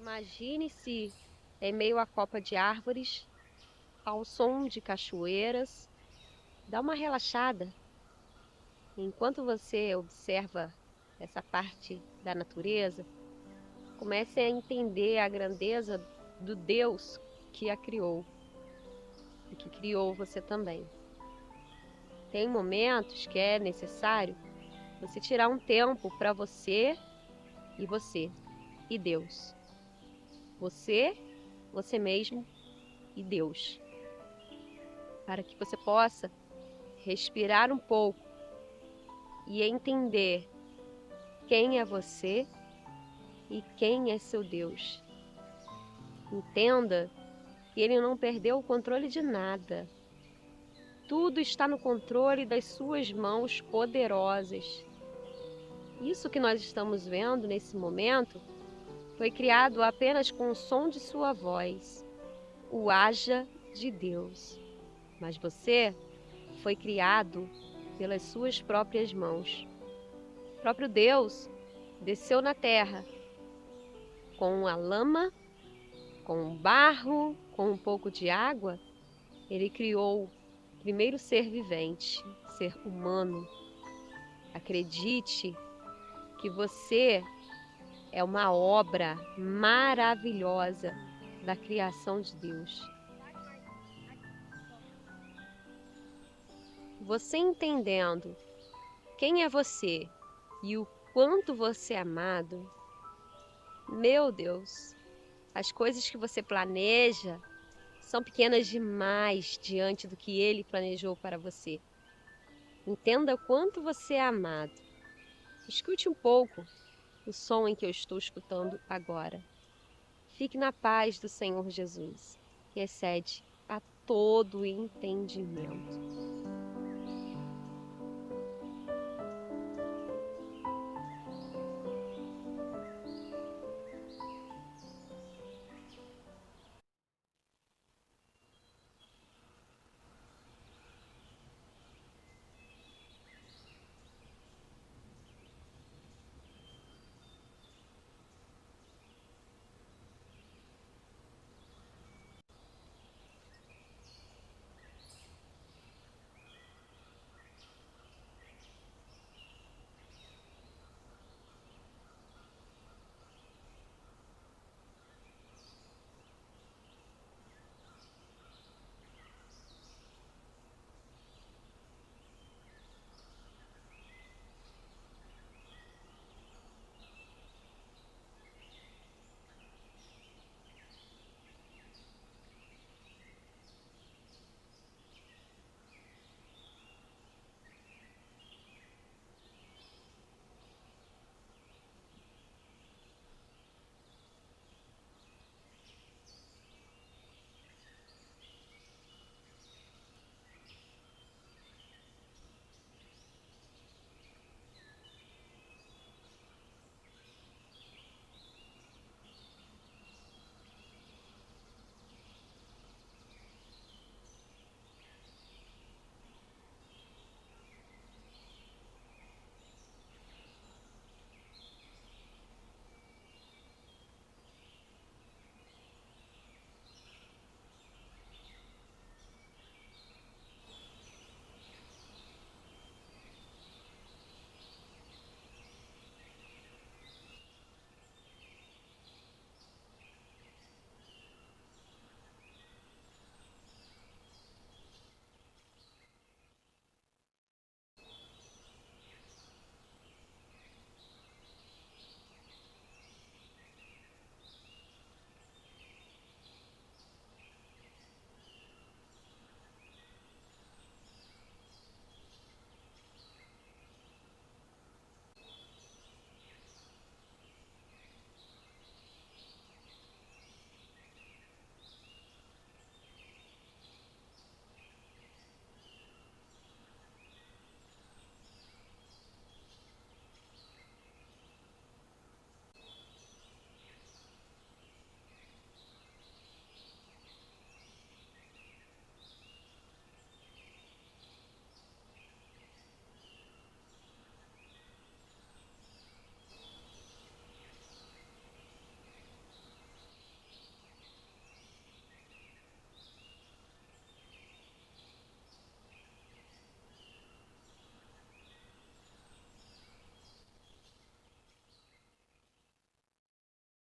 Imagine-se em meio à copa de árvores, ao som de cachoeiras. Dá uma relaxada. Enquanto você observa essa parte da natureza, comece a entender a grandeza do Deus que a criou e que criou você também. Tem momentos que é necessário você tirar um tempo para você e Deus. Você mesmo e Deus. Para que você possa respirar um pouco e entender quem é você e quem é seu Deus. Entenda que Ele não perdeu o controle de nada. Tudo está no controle das suas mãos poderosas. Isso que nós estamos vendo nesse momento foi criado apenas com o som de sua voz, o haja de Deus. Mas você foi criado pelas suas próprias mãos. O próprio Deus desceu na terra com a lama, com o barro, com um pouco de água. Ele criou o primeiro ser vivente, ser humano. Acredite que você é uma obra maravilhosa da criação de Deus. Você entendendo quem é você e o quanto você é amado, meu Deus, as coisas que você planeja são pequenas demais diante do que Ele planejou para você. Entenda o quanto você é amado. Escute um pouco o som em que eu estou escutando agora. Fique na paz do Senhor Jesus, que excede a todo entendimento.